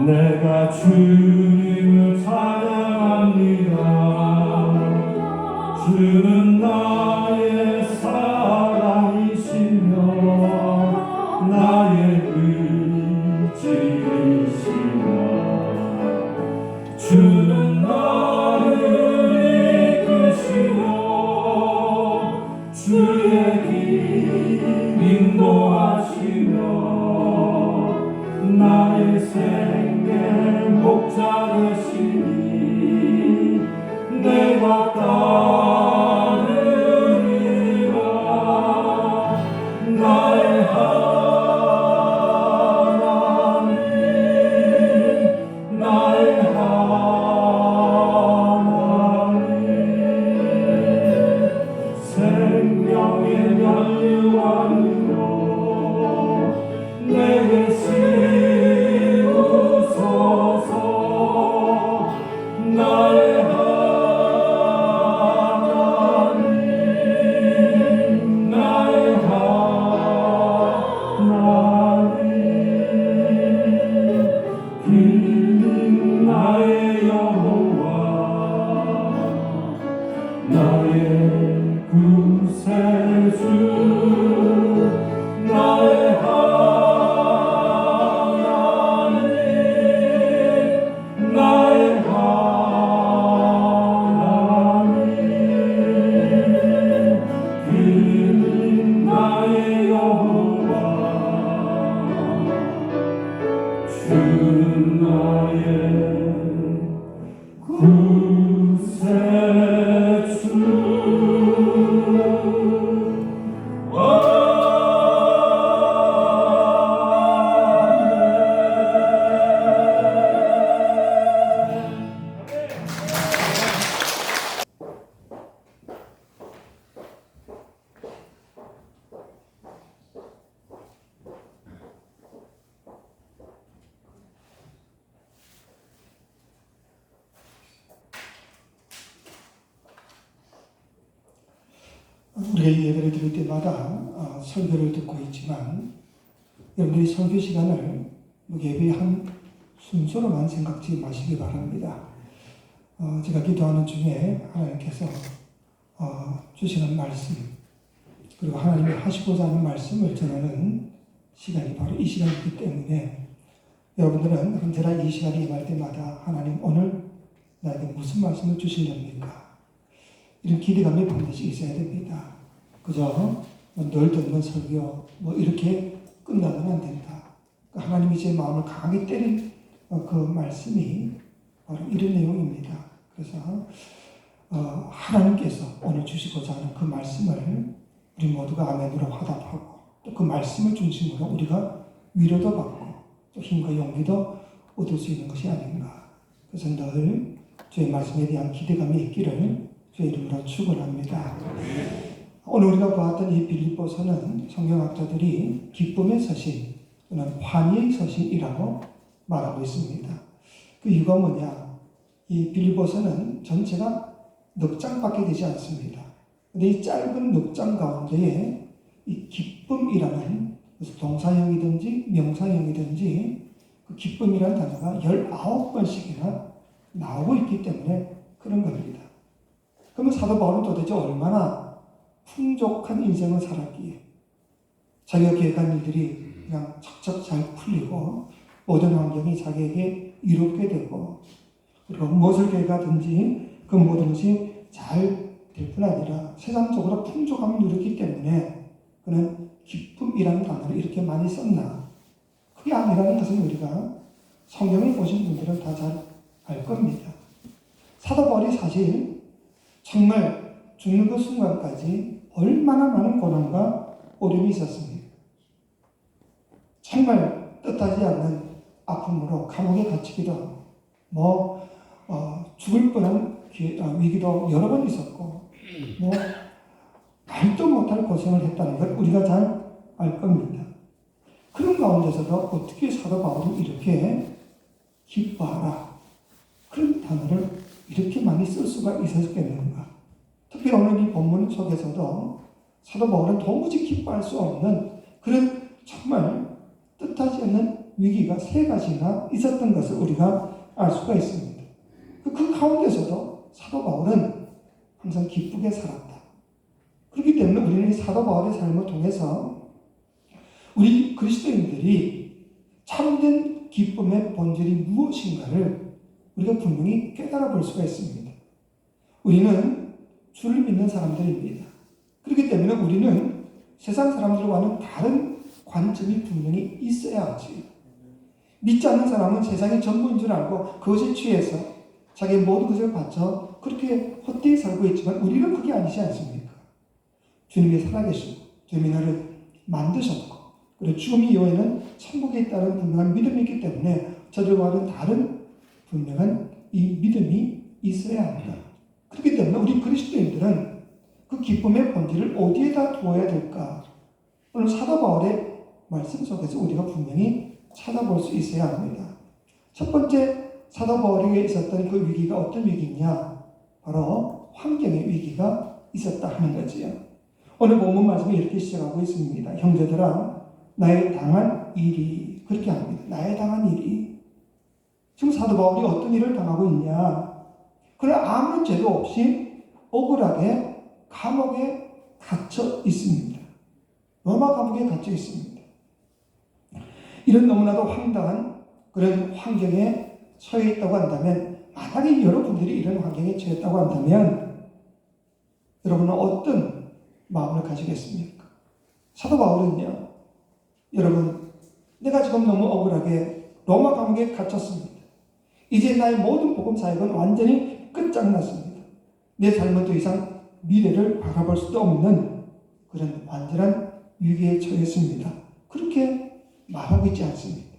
내가 주님을 찬양합니다. 주는 나의 사랑이시며 나의 의지이시며 주는 나를 이끄시며 주의 길 인도하시며 나의 생애 목자 되시니 내가 따르리라. 나의 하나님 나의 하나님 생명의 면류관으로 내게 씌우소서. 나의 하나님 나의 하나님 길린 나의 여호와 나의 구세주 나의 하나님 나의 하나님 길린 나의 여호와 주는 나의 우리가 예배를 드릴 때마다 설교를 듣고 있지만 여러분들이 설교 시간을 예배의 한 순서로만 생각지 마시기 바랍니다. 제가 기도하는 중에 하나님께서 주시는 말씀 그리고 하나님이 하시고자 하는 말씀을 전하는 시간이 바로 이 시간이기 때문에 여러분들은 언제나 이 시간이 임할 때마다 하나님 오늘 나에게 무슨 말씀을 주시렵니까? 이런 기대감이 반드시 있어야 됩니다. 그저 늘 듣는 설교 이렇게 끝나면 안 된다. 하나님이 제 마음을 강하게 때린 그 말씀이 바로 이런 내용입니다. 그래서 하나님께서 오늘 주시고자 하는 그 말씀을 우리 모두가 아멘으로 화답하고 또 그 말씀을 중심으로 우리가 위로도 받고 또 힘과 용기도 얻을 수 있는 것이 아닌가. 그래서 늘 주의 말씀에 대한 기대감이 있기를 주의 이름으로 축원합니다. 오늘 우리가 보았던 이 빌립보서는 성경학자들이 기쁨의 서신 또는 환희의 서신이라고 말하고 있습니다. 그 이유가 뭐냐? 이 빌립보서는 전체가 넉 장밖에 되지 않습니다. 그런데 이 짧은 넉 장 가운데에 이 기쁨이라는 동사형이든지 명사형이든지 그 기쁨이라는 단어가 19번씩이나 나오고 있기 때문에 그런 겁니다. 그러면 사도 바울은 도대체 얼마나 풍족한 인생을 살았기에 자기가 계획한 일들이 그냥 척척 잘 풀리고 모든 환경이 자기에게 이롭게 되고 그리고 무엇을 계획하든지 그 모든 것이 잘 될 뿐 아니라 세상적으로 풍족함을 누렸기 때문에 그는 기쁨이라는 단어를 이렇게 많이 썼나? 그게 아니라는 것은 우리가 성경을 보신 분들은 다 잘 알 겁니다. 사도 바울이 사실 정말 죽는 그 순간까지 얼마나 많은 고난과 어려움이 있었습니까? 정말 뜻하지 않는 아픔으로 감옥에 갇히기도 하고 죽을 뻔한 위기도 여러 번 있었고 말도 못할 고생을 했다는 걸 우리가 잘 알 겁니다. 그런 가운데서도 어떻게 사도 바울은 이렇게 기뻐하라 그런 단어를 이렇게 많이 쓸 수가 있었겠는가? 특히 오늘 이 본문 속에서도 사도 바울은 도무지 기뻐할 수 없는 그런 정말 뜻하지 않는 위기가 3가지나 있었던 것을 우리가 알 수가 있습니다. 그 가운데서도 사도 바울은 항상 기쁘게 살았다. 그렇기 때문에 우리는 사도 바울의 삶을 통해서 우리 그리스도인들이 참된 기쁨의 본질이 무엇인가를 우리가 분명히 깨달아 볼 수가 있습니다. 우리는 주를 믿는 사람들입니다. 그렇기 때문에 우리는 세상 사람들과는 다른 관점이 분명히 있어야 하지. 믿지 않는 사람은 세상이 전부인 줄 알고 그것에 취해서 자기의 모든 것을 바쳐 그렇게 헛되이 살고 있지만 우리는 그게 아니지 않습니까? 주님이 살아계시고 주님이 나를 만드셨고 그리고 죽음 이후에는 천국에 있다는 분명한 믿음이 있기 때문에 저들과는 다른 분명한 이 믿음이 있어야 합니다. 그렇기 때문에 우리 그리스도인들은 그 기쁨의 본질을 어디에다 두어야 될까? 오늘 사도 바울의 말씀 속에서 우리가 분명히 찾아볼 수 있어야 합니다. 첫 번째 사도 바울에게 있었던 그 위기가 어떤 위기냐? 바로 환경의 위기가 있었다 하는 거지요. 오늘 본문 말씀이 이렇게 시작하고 있습니다. 형제들아, 나의 당한 일이 그렇게 합니다. 나의 당한 일이 지금 사도 바울이 어떤 일을 당하고 있냐? 그러나 아무런 죄도 없이 억울하게 감옥에 갇혀 있습니다. 로마 감옥에 갇혀 있습니다. 이런 너무나도 황당한 그런 환경에 처해 있다고 한다면, 만약에 여러분들이 이런 환경에 처했다고 한다면 여러분은 어떤 마음을 가지겠습니까? 사도 바울은요, 여러분, 내가 지금 너무 억울하게 로마 감옥에 갇혔습니다. 이제 나의 모든 복음 사역은 완전히 끝장났습니다. 내 삶은 더 이상 미래를 바라볼 수도 없는 그런 완전한 위기에 처했습니다. 그렇게 말하고 있지 않습니다.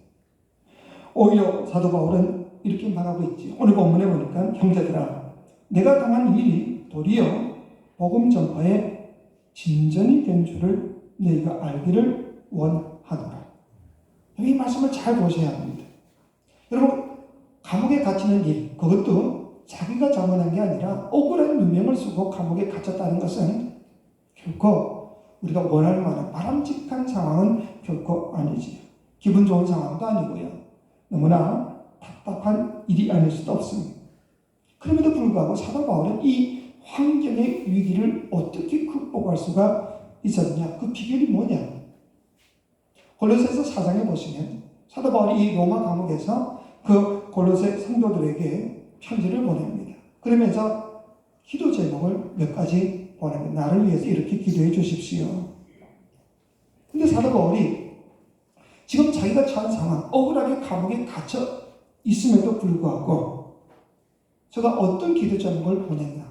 오히려 사도 바울은 이렇게 말하고 있지. 오늘 본문에 보니까 형제들아, 내가 당한 일이 도리어 복음 전파의 진전이 된 줄을 너희가 알기를 원하노라. 이 말씀을 잘 보셔야 합니다. 여러분, 감옥에 갇히는 일, 그것도 자기가 잘못한 게 아니라 억울한 누명을 쓰고 감옥에 갇혔다는 것은 결코 우리가 원할 만한 바람직한 상황은 결코 아니지. 기분 좋은 상황도 아니고요. 너무나 답답한 일이 아닐 수도 없습니다. 그럼에도 불구하고 사도 바울은 이 환경의 위기를 어떻게 극복할 수가 있었냐? 그 비결이 뭐냐? 골로새서 4장에 보시면 사도 바울이 이 로마 감옥에서 그 골로새 성도들에게 편지를 보냅니다. 그러면서 기도 제목을 몇 가지 보냅니다. 나를 위해서 이렇게 기도해 주십시오. 근데 사도 바울이 지금 자기가 처한 상황, 억울하게 감옥에 갇혀 있음에도 불구하고 제가 어떤 기도 제목을 보냈나?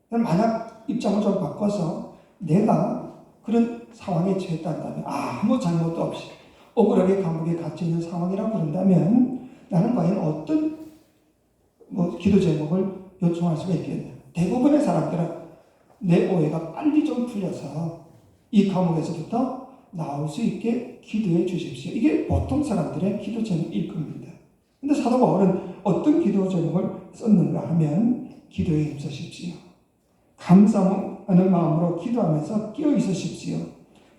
만약 입장을 좀 바꿔서 내가 그런 상황에 처했다면 아무 잘못도 없이 억울하게 감옥에 갇혀 있는 상황이라고 그런다면 나는 과연 어떤 기도 제목을 요청할 수가 있겠냐? 대부분의 사람들은 내 오해가 빨리 좀 풀려서 이 감옥에서부터 나올 수 있게 기도해 주십시오. 이게 보통 사람들의 기도 제목일 겁니다. 근데 사도 바울은 어떤 기도 제목을 썼는가 하면 기도에 힘쓰십시오. 감사하는 마음으로 기도하면서 끼어 있으십시오.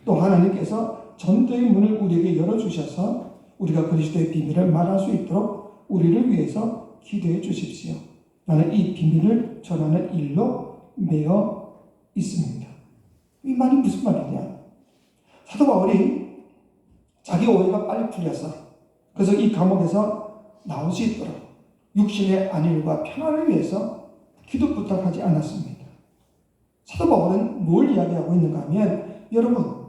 또 하나님께서 전도의 문을 우리에게 열어주셔서 우리가 그리스도의 비밀을 말할 수 있도록 우리를 위해서 기도해 주십시오. 나는 이 비밀을 전하는 일로 매여 있습니다. 이 말이 무슨 말이냐? 사도 바울이 자기 오해가 빨리 풀려서 그래서 이 감옥에서 나올 수 있도록 육신의 안일과 평안을 위해서 기도 부탁하지 않았습니다. 사도 바울은 뭘 이야기하고 있는가 하면 여러분,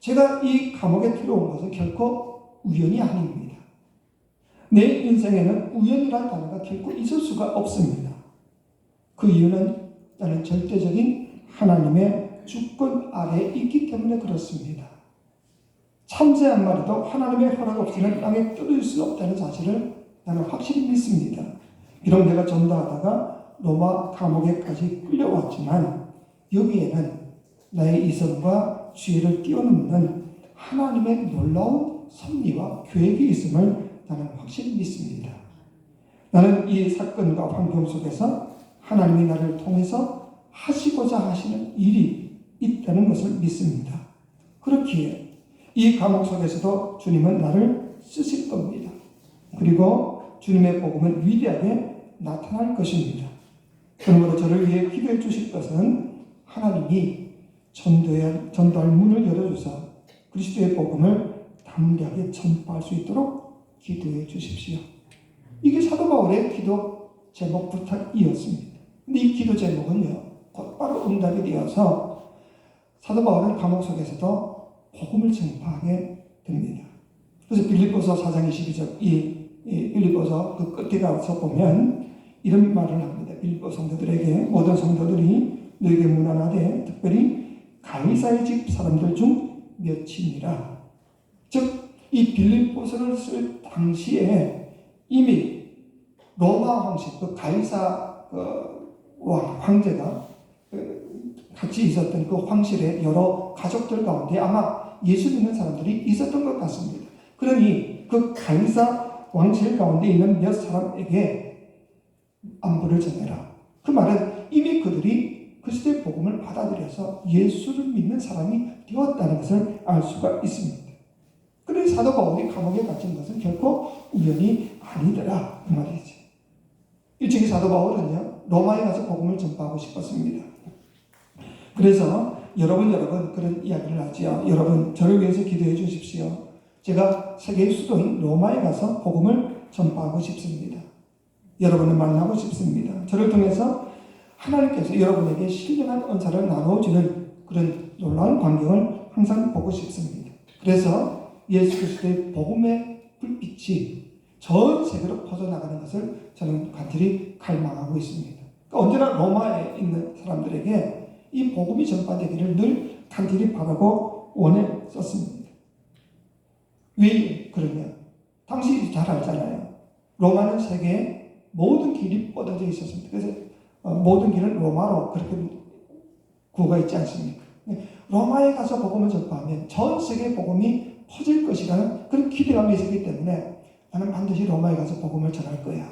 제가 이 감옥에 들어온 것은 결코 우연이 아닙니다. 내 인생에는 우연이라는 단어가 결코 있을 수가 없습니다. 그 이유는 나는 절대적인 하나님의 주권 아래에 있기 때문에 그렇습니다. 참새 한 마리도 하나님의 허락 없이는 땅에 떨어질 수 없다는 사실을 나는 확실히 믿습니다. 비록 내가 전도하다가 로마 감옥에까지 끌려왔지만 여기에는 나의 이성과 지혜를 뛰어넘는 하나님의 놀라운 섭리와 계획이 있음을 나는 확실히 믿습니다. 나는 이 사건과 환경 속에서 하나님이 나를 통해서 하시고자 하시는 일이 있다는 것을 믿습니다. 그렇기에 이 감옥 속에서도 주님은 나를 쓰실 겁니다. 그리고 주님의 복음은 위대하게 나타날 것입니다. 그러므로 저를 위해 기도해 주실 것은 하나님이 전도할 문을 열어주사 그리스도의 복음을 담대하게 전파할 수 있도록 기도해 주십시오. 이게 사도 바울의 기도 제목 부탁이었습니다. 근데 이 기도 제목은요, 곧바로 응답이 되어서 사도 바울은 감옥 속에서도 복음을 전파하게 됩니다. 그래서 빌립보서 4장 22절 이 빌립보서 그 끝에 가서 보면 이런 말을 합니다. 빌립보 성도들에게 모든 성도들이 너에게 문안하되 특별히 가이사의 집 사람들 중 몇이니라. 즉 이 빌립보서를 쓸 당시에 이미 로마 황실 그 가이사 황제가 같이 있었던 그 황실의 여러 가족들 가운데 아마 예수 믿는 사람들이 있었던 것 같습니다. 그러니 그 가이사 왕실 가운데 있는 몇 사람에게 안부를 전해라. 그 말은 이미 그들이 그리스도의 복음을 받아들여서 예수를 믿는 사람이 되었다는 것을 알 수가 있습니다. 그래서 사도 바울이 감옥에 갇힌 것은 결코 우연이 아니더라 그 말이지. 일찍이 사도 바울은요 로마에 가서 복음을 전파하고 싶었습니다. 그래서 여러분 그런 이야기를 하지요. 여러분 저를 위해서 기도해 주십시오. 제가 세계의 수도인 로마에 가서 복음을 전파하고 싶습니다. 여러분을 만나고 싶습니다. 저를 통해서 하나님께서 여러분에게 신령한 은사를 나눠주는 그런 놀라운 광경을 항상 보고 싶습니다. 그래서 예수 그리스도의 복음의 불빛이 전 세계로 퍼져나가는 것을 저는 간절히 갈망하고 있습니다. 그러니까 언제나 로마에 있는 사람들에게 이 복음이 전파되기를 늘 간절히 바라고 원했었습니다. 왜 그러냐? 당시 잘 알잖아요. 로마는 세계에 모든 길이 뻗어져 있었습니다. 그래서 모든 길은 로마로 그렇게 구호가 있지 않습니까? 로마에 가서 복음을 전파하면 전 세계 복음이 퍼질 것이라는 그런 기대감이 있었기 때문에 나는 반드시 로마에 가서 복음을 전할 거야.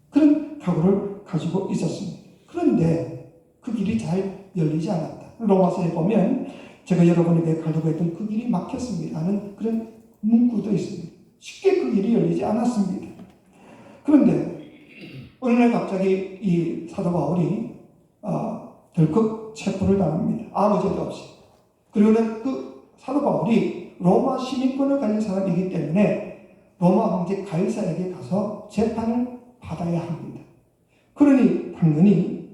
그런 각오를 가지고 있었습니다. 그런데 그 길이 잘 열리지 않았다. 로마서에 보면 제가 여러분에게 가려고 했던 그 길이 막혔습니다 하는 그런 문구도 있습니다. 쉽게 그 길이 열리지 않았습니다. 그런데 어느 날 갑자기 이 사도 바울이 덜컥 체포를 당합니다. 아무 죄도 없이. 그리고는 그 사도 바울이 로마 시민권을 가진 사람이기 때문에 로마 황제 가이사에게 가서 재판을 받아야 합니다. 그러니 당연히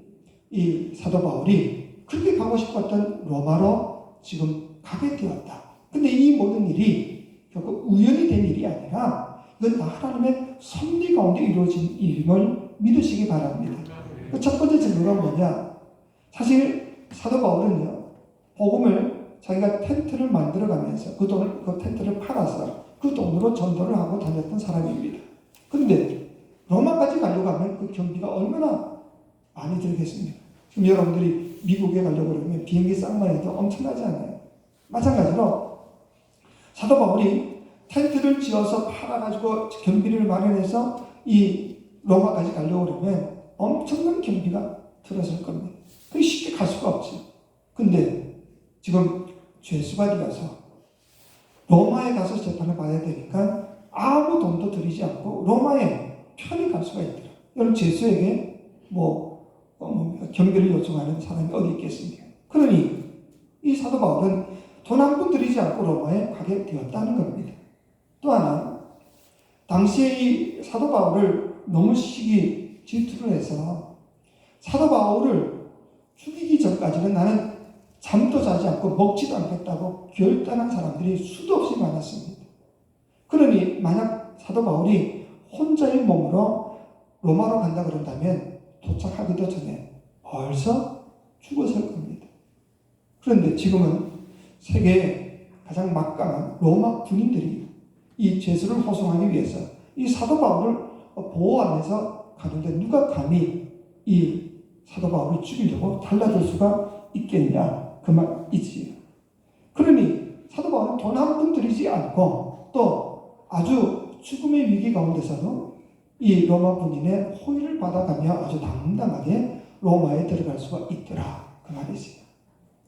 이 사도 바울이 그렇게 가고 싶었던 로마로 지금 가게 되었다. 근데 이 모든 일이 결국 우연이 된 일이 아니라 이건 하나님의 섭리 가운데 이루어진 일임을 믿으시기 바랍니다. 그 첫 번째 증거가 뭐냐? 사실 사도 바울은요, 복음을 자기가 텐트를 만들어가면서 그 텐트를 팔아서 그 돈으로 전도를 하고 다녔던 사람입니다. 그런데 로마까지 가려고 하면 그 경비가 얼마나 많이 들겠습니까? 지금 여러분들이 미국에 가려고 그러면 비행기 싼만 해도 엄청나지 않아요? 마찬가지로 사도 바울이 텐트를 지어서 팔아가지고 경비를 마련해서 이 로마까지 가려고 그러면 엄청난 경비가 들어설 겁니다. 그게 쉽게 갈 수가 없죠. 근데 지금 죄수가 되어서 로마에 가서 재판을 받아야 되니까 아무 돈도 들이지 않고 로마에 편히 갈 수가 있더라. 여러분 죄수에게 경비를 요청하는 사람이 어디 있겠습니까? 그러니 이 이 사도 바울은 돈 한 푼 들이지 않고 로마에 가게 되었다는 겁니다. 또 하나, 당시에 이 사도 바울을 너무 시기 질투를 해서 사도 바울을 죽이기 전까지는 나는 잠도 자지 않고 먹지도 않겠다고 결단한 사람들이 수도 없이 많았습니다. 그러니 만약 사도 바울이 혼자의 몸으로 로마로 간다 그런다면 도착하기도 전에 벌써 죽었을 겁니다. 그런데 지금은 세계의 가장 막강한 로마 군인들이 이 죄수를 호송하기 위해서 이 사도 바울을 보호하면서 가는데 누가 감히 이 사도 바울을 죽이려고 달라들 수가 있겠냐 그 말이지요. 그러니 사도 바울은 돈 한 푼 들이지 않고 또 아주 죽음의 위기 가운데서도 이 로마 군인의 호의를 받아가며 아주 당당하게 로마에 들어갈 수가 있더라 그 말이지요.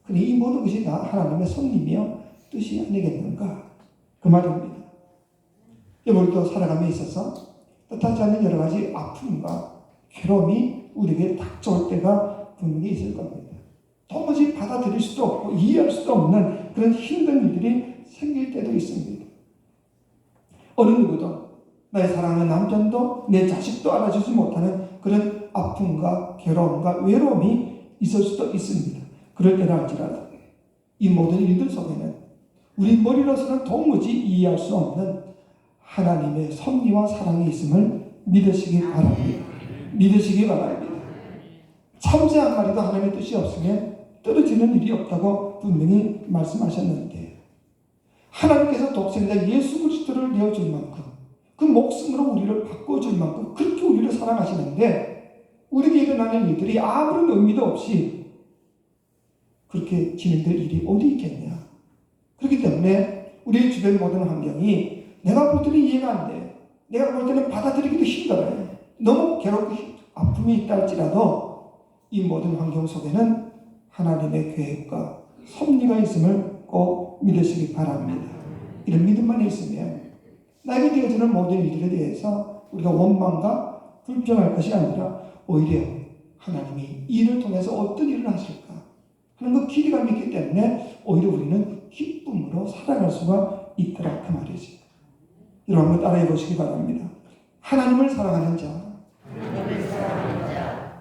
그러니 이 모든 것이 다 하나님의 섭리며 뜻이 아니겠는가 그 말입니다. 우리도 살아감에 있어서 뜻하지 않는 여러 가지 아픔과 괴로움이 우리에게 닥쳐올 때가 분명히 있을 겁니다. 도무지 받아들일 수도 없고 이해할 수도 없는 그런 힘든 일들이 생길 때도 있습니다. 어느 누구도 나의 사랑하는 남편도 내 자식도 알아주지 못하는 그런 아픔과 괴로움과 외로움이 있을 수도 있습니다. 그럴 때라 할지라도 이 모든 일들 속에는 우리 머리로서는 도무지 이해할 수 없는 하나님의 섭리와 사랑이 있음을 믿으시기 바랍니다. 믿으시기 바랍니다. 참새 한 마리도 하나님의 뜻이 없으면 떨어지는 일이 없다고 분명히 말씀하셨는데 하나님께서 독생자 예수 그리스도를 내어줄 만큼 그 목숨으로 우리를 바꿔줄 만큼 그렇게 우리를 사랑하시는데 우리에게 일어나는 일들이 아무런 의미도 없이 그렇게 진행될 일이 어디 있겠냐. 그렇기 때문에 우리 주변 모든 환경이 내가 볼 때는 이해가 안 돼. 내가 볼 때는 받아들이기도 힘들어요. 너무 괴롭고 아픔이 있다 할지라도 이 모든 환경 속에는 하나님의 계획과 섭리가 있음을 꼭 믿으시기 바랍니다. 이런 믿음만 있으면 나에게 되어지는 모든 일들에 대해서 우리가 원망과 불평할 것이 아니라 오히려 하나님이 이를 통해서 어떤 일을 하실까 하는 그 기대감이 있기 때문에 오히려 우리는 기쁨으로 살아갈 수가 있더라 그 말이지. 여러분 한번 따라해 보시기 바랍니다. 하나님을 사랑하는 자,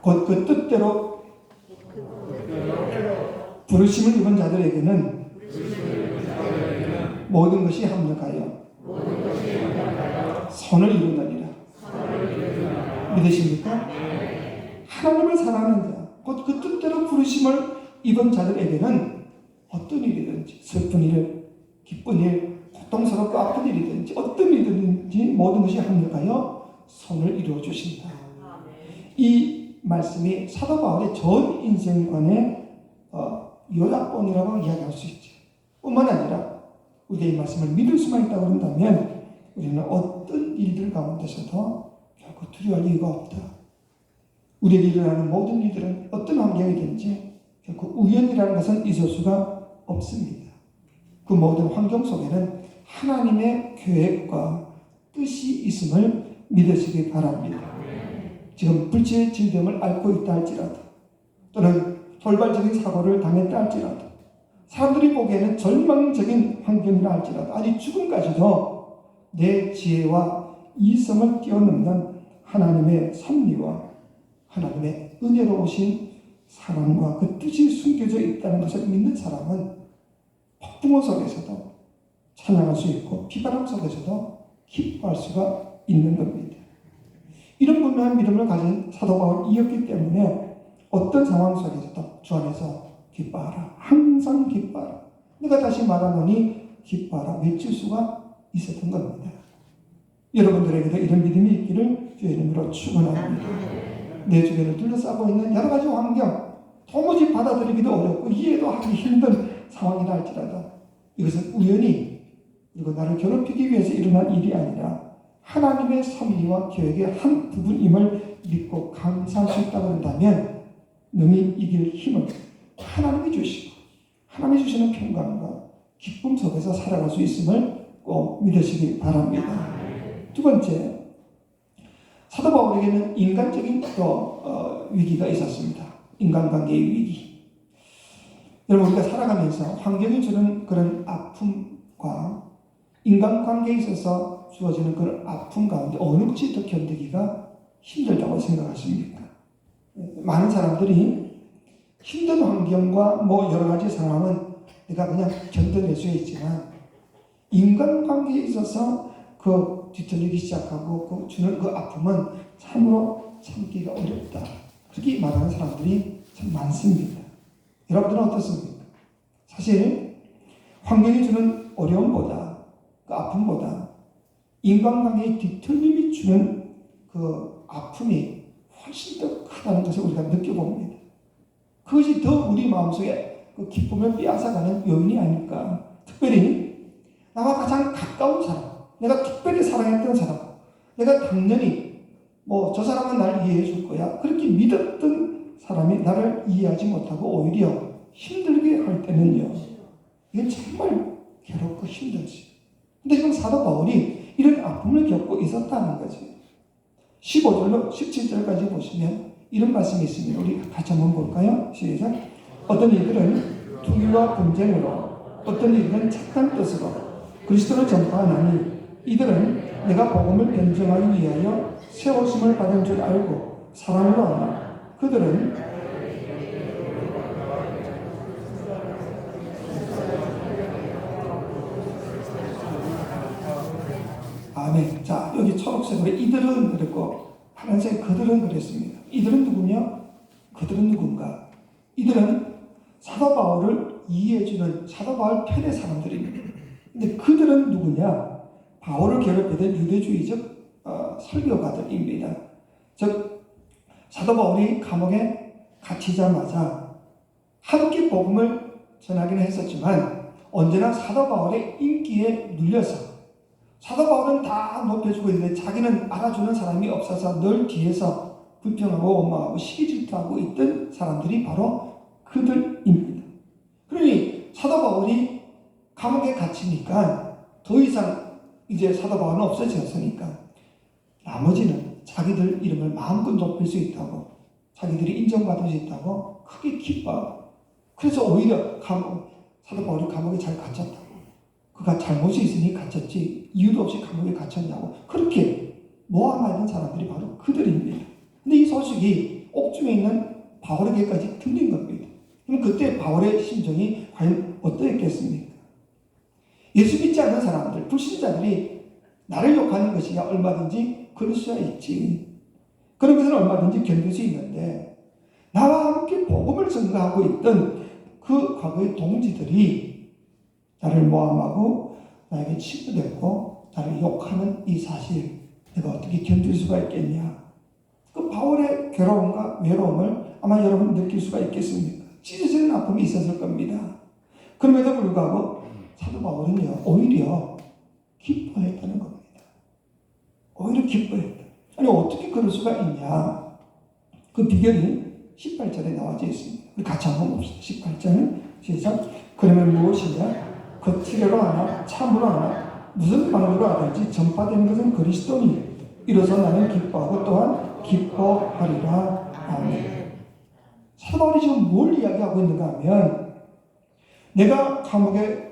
곧 그 뜻대로 부르심을 입은 자들에게는 모든 것이 합력하여 선을 이루느니라. 믿으십니까? 하나님을 사랑하는 자, 곧 그 뜻대로 부르심을 입은 자들에게는 어떤 일이든지 슬픈 일, 기쁜 일, 고통스럽고 아픈 일이든지 어떤 일이든지 모든 것이 합력하여 선을 이루어 주신다. 이 말씀이 사도 바울의 전 인생관의 요약본이라고 이야기할 수 있죠. 뿐만 아니라 우리가 이 말씀을 믿을 수만 있다고 한다면 우리는 어떤 일들 가운데서도 결코 두려워할 이유가 없다. 우리에게 일어나는 모든 일들은 어떤 환경이든지 결코 우연이라는 것은 있을 수가 없습니다. 그 모든 환경 속에는 하나님의 계획과 뜻이 있음을 믿으시기 바랍니다. 지금 불치의 질병을 앓고 있다 할지라도 또는 돌발적인 사고를 당했다 할지라도 사람들이 보기에는 절망적인 환경이라 할지라도 아직 죽음까지도 내 지혜와 이성을 뛰어넘는 하나님의 섭리와 하나님의 은혜로우신 사랑과 그 뜻이 숨겨져 있다는 것을 믿는 사람은 폭풍우 속에서도 찬양할 수 있고 비바람 속에서도 기뻐할 수가 있는 겁니다. 이런 분명한 믿음을 가진 사도 바울이었기 때문에 어떤 상황 속에서도 주 안에서 기뻐하라. 항상 기뻐하라. 내가 다시 말하노니 기뻐하라. 외칠 수가 있었던 겁니다. 여러분들에게도 이런 믿음이 있기를 주의 이름으로 축원합니다. 내 주변을 둘러싸고 있는 여러 가지 환경, 도무지 받아들이기도 어렵고 이해도 하기 힘든 상황이라 할지라도 이것은 우연히 그리고 나를 괴롭히기 위해서 일어난 일이 아니라 하나님의 섭리와 계획의 한 부분임을 믿고 감사할 수 있다고 한다면 능히 이길 힘을 하나님이 주시고 하나님이 주시는 평강과 기쁨 속에서 살아갈 수 있음을 꼭 믿으시기 바랍니다. 두 번째, 사도 바울에게는 인간적인 또 위기가 있었습니다. 인간관계의 위기. 여러분, 우리가 살아가면서 환경이 주는 그런 아픔과 인간관계에 있어서 주어지는 그런 아픔 가운데 어느 것이 더 견디기가 힘들다고 생각하십니까? 많은 사람들이 힘든 환경과 여러 가지 상황은 내가 그냥 견뎌낼 수 있지만 인간관계에 있어서 그 뒤틀리기 시작하고 그 주는 그 아픔은 참으로 참기가 어렵다. 그렇게 말하는 사람들이 참 많습니다. 여러분들은 어떻습니까? 사실 환경이 주는 어려움보다 그 아픔보다 인간관계의 뒤틀림이 주는 그 아픔이 훨씬 더 크다는 것을 우리가 느껴봅니다. 그것이 더 우리 마음속에 그 기쁨을 빼앗아가는 요인이 아닐까. 특별히 나와 가장 가까운 사람, 내가 특별히 사랑했던 사람, 내가 당연히 저 사람은 나를 이해해 줄 거야, 그렇게 믿었던 사람이 나를 이해하지 못하고 오히려 힘들게 할 때는요, 이건 정말 괴롭고 힘들지. 근데 지금 사도 바울이 이런 아픔을 겪고 있었다는 거지. 15절로 17절까지 보시면 이런 말씀이 있습니다. 우리 같이 한번 볼까요? 시작. 어떤 이들은 투기와 분쟁으로, 어떤 이들은 착한 뜻으로 그리스도를 전파하나니 이들은 내가 복음을 변증하기 위하여 세우심을 받은 줄 알고 사랑으로 하나 그들은 아멘. 자, 여기 초록색으로 이들은 그랬고 파란색 그들은 그랬습니다. 이들은 누구냐? 그들은 누군가? 이들은 사도 바울을 이해해주는 사도 바울 편의 사람들입니다. 근데 그들은 누구냐? 바울을 괴롭히던 유대주의적 설교가들입니다. 즉 사도 바울이 감옥에 갇히자마자 함께 복음을 전하기는 했었지만 언제나 사도 바울의 인기에 눌려서 사도 바울은 다 높여주고 있는데 자기는 알아주는 사람이 없어서 늘 뒤에서 불평하고 원망하고 시기질투하고 있던 사람들이 바로 그들입니다. 그러니 사도 바울이 감옥에 갇히니까 더 이상 이제 사도 바울은 없어졌으니까 나머지는 자기들 이름을 마음껏 높일 수 있다고, 자기들이 인정받을 수 있다고 크게 기뻐하고, 그래서 오히려 사도 바울이 감옥에 잘 갇혔다고, 그가 잘못이 있으니 갇혔지 이유도 없이 감옥에 갇혔냐고 그렇게 모함하는 사람들이 바로 그들입니다. 근데 이 소식이 옥중에 있는 바울에게까지 들린 겁니다. 그럼 그때 바울의 심정이 과연 어떠했겠습니까? 예수 믿지 않는 사람들, 불신자들이 나를 욕하는 것이야 얼마든지 그럴 수야 있지. 그런 것은 얼마든지 견딜 수 있는데 나와 함께 복음을 전가하고 있던 그 과거의 동지들이 나를 모함하고 나에게 치부됐고 나를 욕하는 이 사실 내가 어떻게 견딜 수가 있겠냐. 그 바울의 괴로움과 외로움을 아마 여러분 느낄 수가 있겠습니까? 찢어지는 아픔이 있었을 겁니다. 그럼에도 불구하고 사도 바울은요 오히려 기뻐했다는 겁니다. 오히려 기뻐했다. 아니 어떻게 그럴 수가 있냐. 그 비결이 18절에 나와져 있습니다. 우리 같이 한번 봅시다. 18절 시작. 그러면 무엇이냐? 겉으로 하나 참으로 하나 무슨 방법으로 하든지 전파되는 것은 그리스도니 이로써 나는 기뻐하고 또한 기뻐하리라. 아멘. 사도 바울이 지금 뭘 이야기하고 있는가 하면 내가 감옥에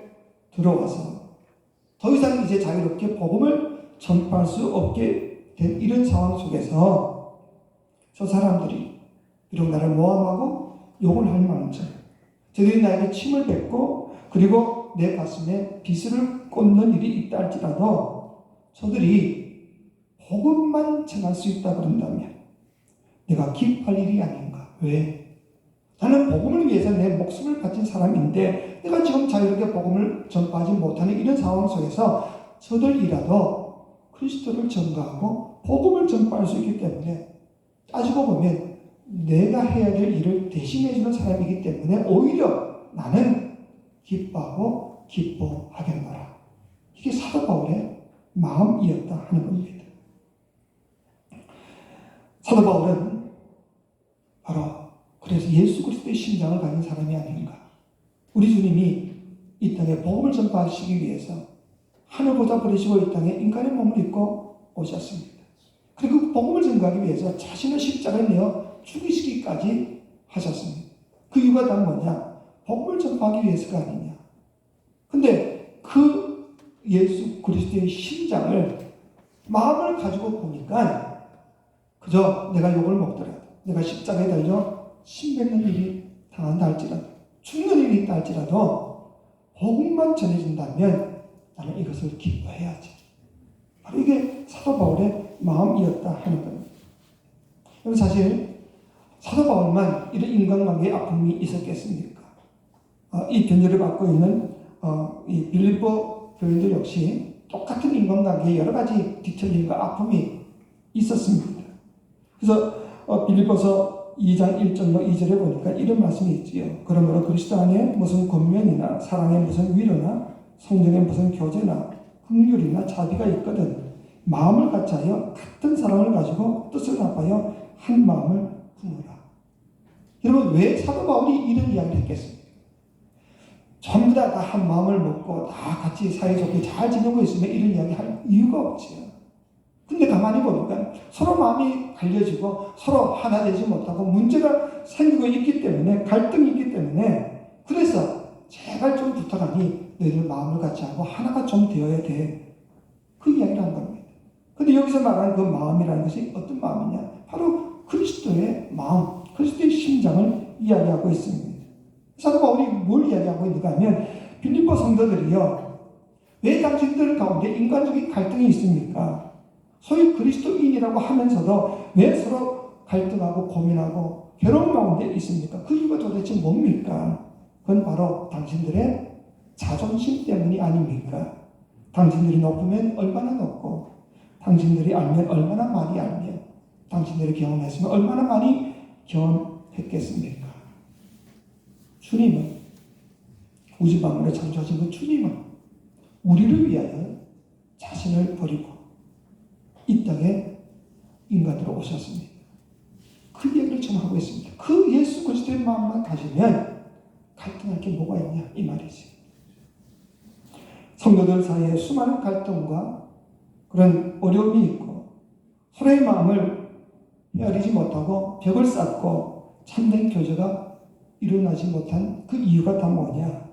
들어와서 더 이상 이제 자유롭게 복음을 전파할 수 없게 된 이런 상황 속에서 저 사람들이 비록 나를 모함하고 욕을 할 망정, 저들이 나에게 침을 뱉고 그리고 내 가슴에 비수를 꽂는 일이 있다 할지라도 저들이 복음만 전할 수 있다 그런다면 내가 기뻐할 일이 아닌가. 왜? 나는 복음을 위해서 내 목숨을 바친 사람인데 내가 지금 자유롭게 복음을 전파하지 못하는 이런 상황 속에서 저들이라도 그리스도를 전가하고 복음을 전파할 수 있기 때문에 따지고 보면 내가 해야 될 일을 대신해 주는 사람이기 때문에 오히려 나는 기뻐하고 기뻐하겠노라. 이게 사도 바울의 마음이었다 하는 겁니다. 사도 바울은 바로 그래서 예수 그리스도의 심장을 가진 사람이 아닌가. 우리 주님이 이 땅에 복음을 전파하시기 위해서 하늘보다 버리시고 이 땅에 인간의 몸을 입고 오셨습니다. 그리고 그 복음을 전가하기 위해서 자신을 십자가에 내어 죽이시기까지 하셨습니다. 그 이유가 다 뭐냐? 복음을 전파하기 위해서가 아니냐. 근데 그 예수 그리스도의 심장을 마음을 가지고 보니까 그저 내가 욕을 먹더라도 내가 십자가에 달려 심 뱉는 일이 당한다 할지라도 죽는 일이 있다 할지라도 복음만 전해진다면 나는 이것을 기뻐해야지. 바로 이게 사도 바울의 마음이었다 하는 겁니다. 그럼 사실 사도 바울만 이런 인간관계에 아픔이 있었겠습니까? 이 편지를 받고 있는 이 빌립보 교인들 역시 똑같은 인간관계에 여러 가지 뒤틀림과 아픔이 있었습니다. 그래서 빌립보서 2장 1절로 2절에 보니까 이런 말씀이 있지요. 그러므로 그리스도 안에 무슨 권면이나 사랑에 무슨 위로나 성령에 무슨 교제나 긍휼이나 자비가 있거든 마음을 같이하여 같은 사랑을 가지고 뜻을 합하여 한 마음을 품으라. 여러분 왜 사도 바울이 이런 이야기를 했겠습니까? 전부 다 한 마음을 먹고 다 같이 사이좋게 잘 지내고 있으면 이런 이야기 할 이유가 없지요. 근데 가만히 보니까 서로 마음이 갈려지고 서로 하나 되지 못하고 문제가 생기고 있기 때문에 갈등이 있기 때문에 그래서 제발 좀 부탁하니 너희들 마음을 같이 하고 하나가 좀 되어야 돼. 그 이야기를 한 겁니다. 근데 여기서 말하는 그 마음이라는 것이 어떤 마음이냐? 바로 그리스도의 마음, 그리스도의 심장을 이야기하고 있습니다. 사도 바울이 뭘 이야기하고 있는가 하면 빌립보 성도들이요. 왜 당신들 가운데 인간적인 갈등이 있습니까? 소위 그리스도인이라고 하면서도 왜 서로 갈등하고 고민하고 괴로운 가운데 있습니까? 그 이유가 도대체 뭡니까? 그건 바로 당신들의 자존심 때문이 아닙니까? 당신들이 높으면 얼마나 높고 당신들이 알면 얼마나 많이 알며 당신들이 경험했으면 얼마나 많이 경험했겠습니까? 주님은 우주 만물을 창조하신 그 주님은 우리를 위하여 자신을 버리고 이 땅에 인간으로 오셨습니다. 그 얘기를 지금 하고 있습니다. 그 예수 그리스도의 마음만 가지면 갈등할 게 뭐가 있냐 이 말이지. 성도들 사이에 수많은 갈등과 그런 어려움이 있고 서로의 마음을 헤아리지 못하고 벽을 쌓고 참된 교제가 일어나지 못한 그 이유가 다 뭐냐?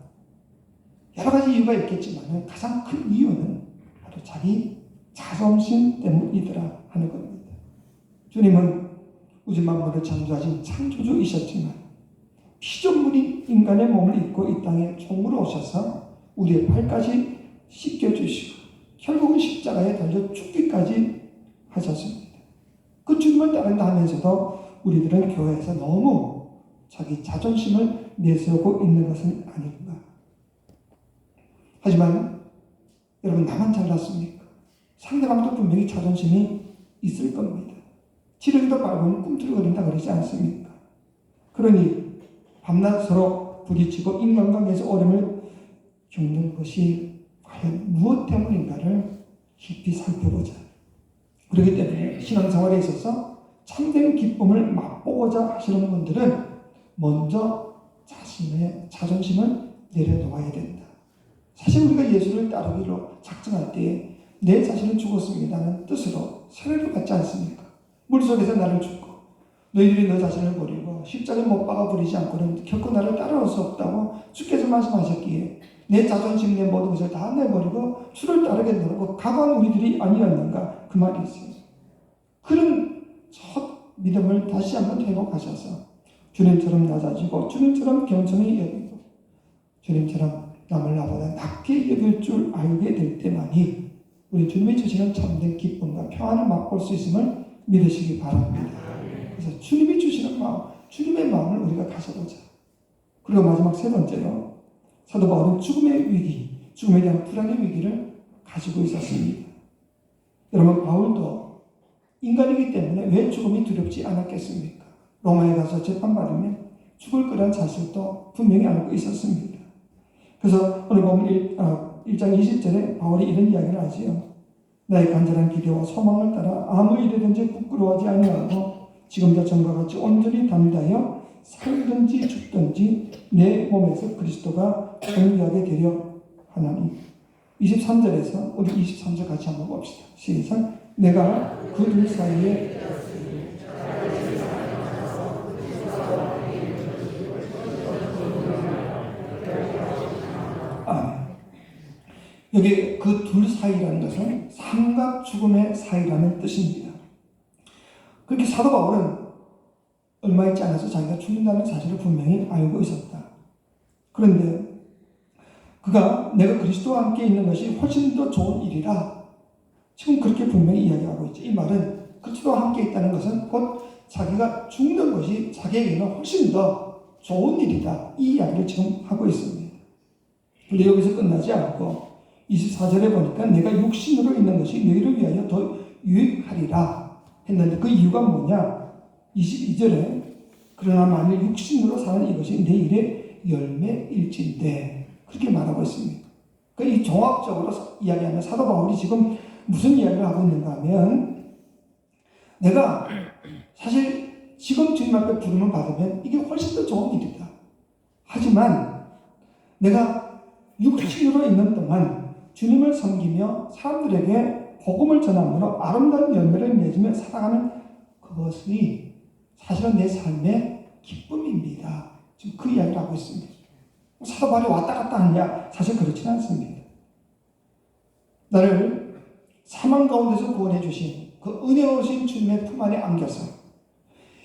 여러 가지 이유가 있겠지만 가장 큰 이유는 바로 자기 자존심 때문이더라 하는 겁니다. 주님은 우주 만물을 창조하신 창조주이셨지만 피조물인 인간의 몸을 입고 이 땅에 종으로 오셔서 우리의 발까지 씻겨주시고 결국은 십자가에 달려 죽기까지 하셨습니다. 그 주님을 따른다 하면서도 우리들은 교회에서 너무 자기 자존심을 내세우고 있는 것은 아닌가. 하지만 여러분 나만 잘났습니까? 상대방도 분명히 자존심이 있을 겁니다. 지렁이도 밟으면 꿈틀거린다 그러지 않습니까? 그러니 밤낮 서로 부딪히고 인간관계에서 어려움을 겪는 것이 과연 무엇 때문인가를 깊이 살펴보자. 그렇기 때문에 신앙생활에 있어서 참된 기쁨을 맛보고자 하시는 분들은 먼저 자신의 자존심을 내려놓아야 된다. 사실 우리가 예수를 따르기로 작정할 때에 내 자신은 죽었습니다는 뜻으로 세례를 받지 않습니까? 물속에서 나를 죽고 너희들이 너 자신을 버리고 십자가에 못 박아 버리지 않고는 결코 나를 따라올 수 없다고 주께서 말씀하셨기에 내 자존심 내 모든 것을 다 내버리고 주를 따르겠노라고 강한 우리들이 아니었는가 그 말이 있어요. 그런 첫 믿음을 다시 한번 회복하셔서 주님처럼 낮아지고 주님처럼 겸손히 여기고 주님처럼 남을 나보다 낮게 여길 줄 알게 될 때만이 우리 주님이 주시는 참된 기쁨과 평안을 맛볼 수 있음을 믿으시기 바랍니다. 그래서 주님이 주시는 마음, 주님의 마음을 우리가 가져보자. 그리고 마지막 세 번째로 사도 바울은 죽음의 위기, 죽음에 대한 불안의 위기를 가지고 있었습니다. 여러분 바울도 인간이기 때문에 왜 죽음이 두렵지 않았겠습니까? 로마에 가서 재판받으면 죽을 거란 사실도 분명히 알고 있었습니다. 그래서 오늘 보면 1장 20절에 바울이 이런 이야기를 하지요. 나의 간절한 기대와 소망을 따라 아무 일이든지 부끄러워하지 아니하고 지금도 전과 같이 온전히 담대하여 살든지 죽든지 내 몸에서 그리스도가 존귀하게 되려 하나니. 23절에서 우리 23절 같이 한번 봅시다. 시작. 내가 그 둘 사이에 여기 그 둘 사이라는 것은 삶과 죽음의 사이라는 뜻입니다. 그렇게 사도 바울은 얼마 있지 않아서 자기가 죽는다는 사실을 분명히 알고 있었다. 그런데 그가 내가 그리스도와 함께 있는 것이 훨씬 더 좋은 일이라 지금 그렇게 분명히 이야기하고 있지. 이 말은 그리스도와 함께 있다는 것은 곧 자기가 죽는 것이 자기에게는 훨씬 더 좋은 일이다. 이 이야기를 지금 하고 있습니다. 근데 여기서 끝나지 않고 24절에 보니까 내가 육신으로 있는 것이 너희를 위하여 더 유익하리라 했는데 그 이유가 뭐냐? 22절에 그러나 만일 육신으로 사는 이것이 내 일의 열매일진데 그렇게 말하고 있습니다. 그러니까 이 종합적으로 이야기하면 사도 바울이 지금 무슨 이야기를 하고 있는가 하면 내가 사실 지금 주님 앞에 부름을 받으면 이게 훨씬 더 좋은 일이다. 하지만 내가 육신으로 있는 동안 주님을 섬기며 사람들에게 복음을 전함으로 아름다운 열매를 맺으며 살아가는 그것이 사실은 내 삶의 기쁨입니다. 지금 그 이야기를 하고 있습니다. 사도 바울이 왔다 갔다 하느냐? 사실 그렇지는 않습니다. 나를 사망 가운데서 구원해 주신 그 은혜로우신 주님의 품 안에 안겨서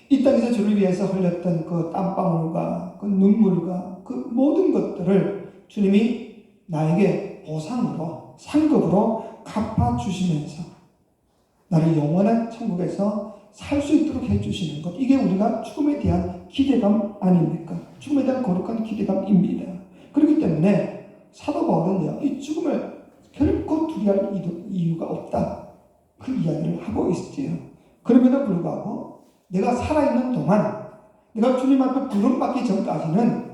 이 땅에서 주를 위해서 흘렸던 그 땀방울과 그 눈물과 그 모든 것들을 주님이 나에게 보상으로 상급으로 갚아주시면서 나를 영원한 천국에서 살 수 있도록 해주시는 것, 이게 우리가 죽음에 대한 기대감 아닙니까? 죽음에 대한 거룩한 기대감입니다. 그렇기 때문에 사도 바울은요, 이 죽음을 결코 두려워할 이유가 없다. 그 이야기를 하고 있지요. 그럼에도 불구하고 내가 살아있는 동안 내가 주님 앞에 부름받기 전까지는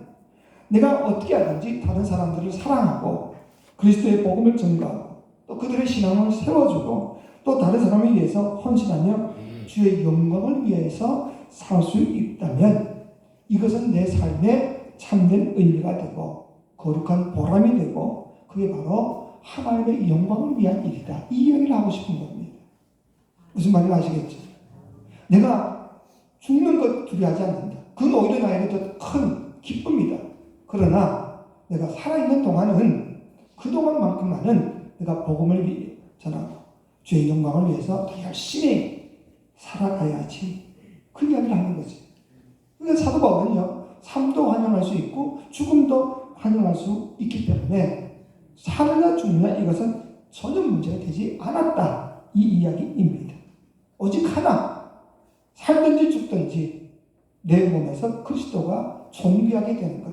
내가 어떻게 하든지 다른 사람들을 사랑하고 그리스도의 복음을 전가하고 또 그들의 신앙을 세워주고 또 다른 사람을 위해서 헌신하며 주의 영광을 위해서 살 수 있다면 이것은 내 삶의 참된 의미가 되고 거룩한 보람이 되고 그게 바로 하나님의 영광을 위한 일이다. 이 이야기를 하고 싶은 겁니다. 무슨 말인지 아시겠죠? 내가 죽는 것 두려워하지 않는다. 그건 오히려 나에게 더 큰 기쁨이다. 그러나 내가 살아있는 동안은 그동안만큼만은 내가 복음을 위해 전하고 주의 영광을 위해서 더 열심히 살아가야지. 그 이야기를 하는 거지. 그러니까 사도 바울은요, 삶도 환영할 수 있고 죽음도 환영할 수 있기 때문에 사느냐 죽느냐 이것은 전혀 문제가 되지 않았다. 이 이야기입니다. 오직 하나, 살든지 죽든지 내 몸에서 그리스도가 존귀하게 되는 것,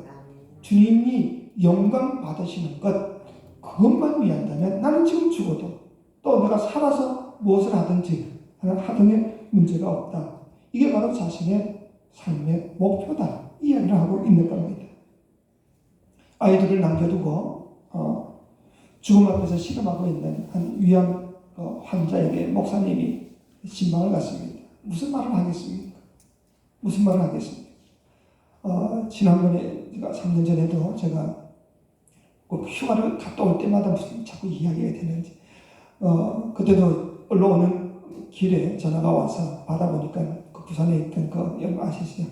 주님이 영광 받으시는 것, 그것만 위한다면 나는 지금 죽어도 또 내가 살아서 무엇을 하든지 하등의 문제가 없다. 이게 바로 자신의 삶의 목표다. 이 이야기를 하고 있는 겁니다. 아이들을 남겨두고 죽음 앞에서 실험하고 있는 한 위암 환자에게 목사님이 신방을 갔습니다. 무슨 말을 하겠습니까? 무슨 말을 하겠습니까? 지난번에 제가 3년 전에도 제가 꼭 휴가를 갔다 올 때마다 무슨 자꾸 이야기가 되는지 그때도 올라오는 길에 전화가 와서 받아보니까 그 부산에 있던 그 여러분 아시죠?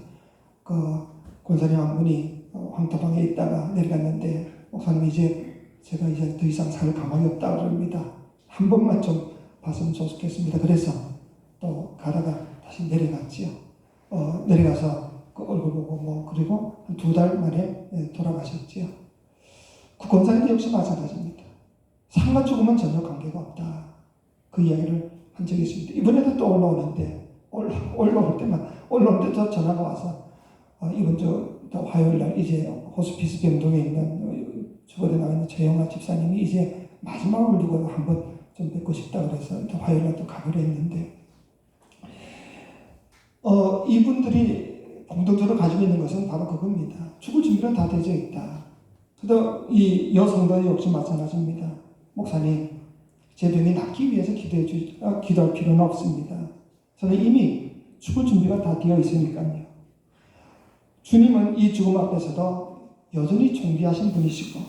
그 권사님 한 분이 황토방에 있다가 내려갔는데 목사님 제가 이제 더 이상 살 가망이 없다 그럽니다. 한 번만 좀 봤으면 좋겠습니다. 그래서 또 가다가 다시 내려갔지요. 내려가서 그 얼굴 보고 그리고 한 2달 만에 돌아가셨지요. 그 권사님도 역시 마찬가지입니다. 삶과 죽음은 전혀 관계가 없다. 그 이야기를 한 적이 있습니다. 이번에도 또 올라오는데 올라올 때 저 전화가 와서 이번 주 화요일 날 이제 호스피스 병동에 있는 주거에 나와 있는 최영아 집사님이 이제 마지막을 두고 한번 좀 뵙고 싶다 그래서 화요일 날 또 가기로 했는데 이분들이 공통적으로 가지고 있는 것은 바로 그겁니다. 죽을 준비는 다 되어 있다. 그래도 이 여성도 역시 마찬가지입니다. 목사님, 제 병이 낫기 위해서 기도할 필요는 없습니다. 저는 이미 죽을 준비가 다 되어 있으니까요. 주님은 이 죽음 앞에서도 여전히 존귀하신 분이시고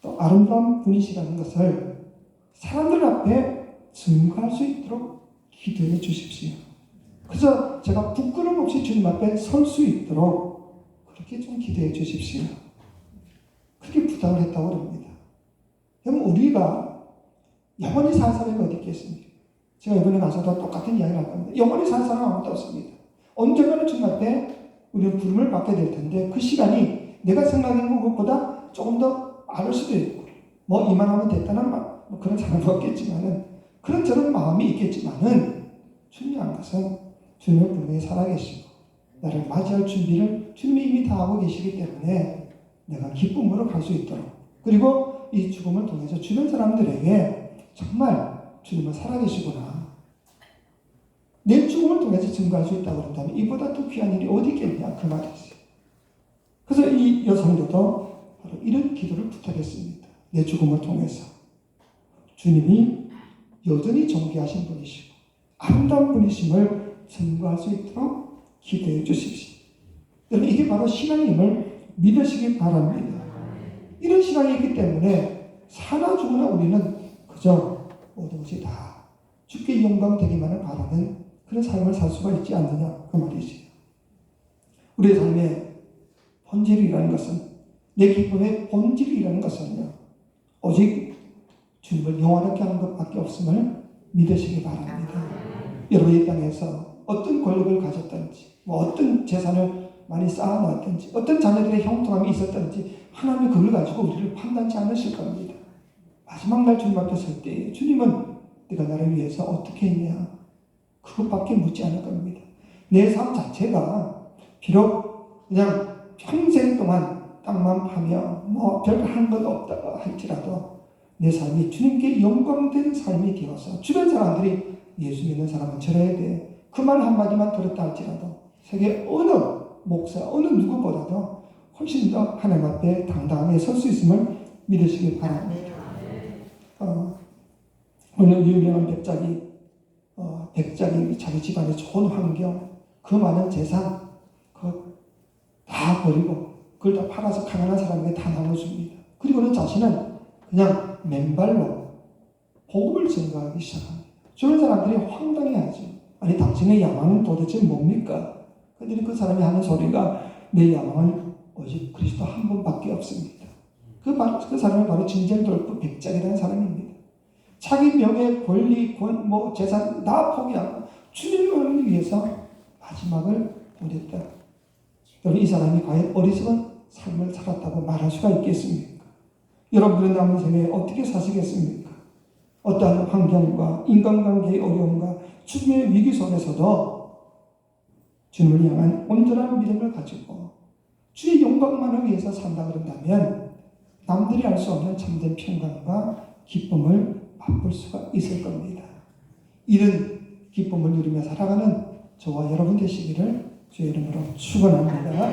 또 아름다운 분이시라는 것을 사람들 앞에 증거할 수 있도록 기도해 주십시오. 그래서 제가 부끄럼 없이 주님 앞에 설 수 있도록 그렇게 좀 기도해 주십시오. 그렇게 부탁을 했다고 합니다. 그럼 우리가 영원히 살 사람이 어디 있겠습니까? 제가 이번에 가서도 똑같은 이야기를 할 겁니다. 영원히 살 사람은 아무도 없습니다. 언젠가는 주님 앞에 우리는 부름을 받게 될 텐데 그 시간이 내가 생각하는 것보다 조금 더 많을 수도 있고 뭐 이만하면 됐다는 뭐 그런 사람은 없겠지만은 그런 저런 마음이 있겠지만은 중요한 것은 주님은 분명히 살아계시고 나를 맞이할 준비를 주님이 이미 다 하고 계시기 때문에 내가 기쁨으로 갈 수 있도록 그리고 이 죽음을 통해서 주변 사람들에게 정말 주님은 살아계시구나 내 죽음을 통해서 증거할 수 있다고 그런다면 이보다 더 귀한 일이 어디 있겠냐 그 말이지. 그래서 이 여성들도 바로 이런 기도를 부탁했습니다. 내 죽음을 통해서 주님이 여전히 존귀하신 분이시고 아름다운 분이심을 증거할 수 있도록 기도해 주십시오. 여러분 이게 바로 신앙임을 믿으시기 바랍니다. 이런 신앙이 있기 때문에 사나 죽으나 우리는 그저 모든 것이 다 주께 영광되기만을 바라는 그런 삶을 살 수가 있지 않느냐 그 말이지. 우리의 삶의 본질이라는 것은 내 기쁨의 본질이라는 것은요 오직 주님을 영원하게 하는 것밖에 없음을 믿으시기 바랍니다. 여러분 이 땅에서 어떤 권력을 가졌든지 뭐 어떤 재산을 많이 쌓아놨든지 어떤 자녀들의 형통함이 있었든지 하나님이 그걸 가지고 우리를 판단치 않으실 겁니다. 마지막 날 주님 앞에 설 때 주님은 네가 나를 위해서 어떻게 했냐 그것밖에 묻지 않을 겁니다. 내 삶 자체가 비록 그냥 평생 동안 땅만 파며 뭐 별거 한 것 없다고 할지라도 내 삶이 주님께 영광된 삶이 되어서 주변 사람들이 예수 믿는 사람은 저래야 돼 그 말 한마디만 들었다 할지라도 세계 어느 목사 어느 누구보다도 훨씬 더 하나님 앞에 당당하게 설 수 있음을 믿으시기 바랍니다. 어느 유명한 백작이 자기 집안의 좋은 환경 그 많은 재산 그거 다 버리고 그걸 다 팔아서 가난한 사람에게 다 나눠줍니다. 그리고는 자신은 그냥 맨발로 복음을 증거하기 시작합니다. 주변 사람들이 황당해하죠. 아니 당신의 야망은 도대체 뭡니까? 그들이 그 사람이 하는 소리가 내 야망은 오직 그리스도 한 분밖에 없습니다. 그 사람이 바로 진젤돌프 백작이라는 사람입니다. 자기 명예, 권리, 재산 다 포기하고 주님을 위해서 마지막을 보냈다. 여러분 이 사람이 과연 어리석은 삶을 살았다고 말할 수가 있겠습니까? 여러분들은 남은 생에 어떻게 사시겠습니까? 어떠한 환경과 인간관계의 어려움과 죽음의 위기 속에서도 주님을 향한 온전한 믿음을 가지고 주의 영광만을 위해서 산다 그런다면 남들이 알 수 없는 참된 평강과 기쁨을 맛볼 수가 있을 겁니다. 이런 기쁨을 누리며 살아가는 저와 여러분 되시기를 주의 이름으로 축원합니다.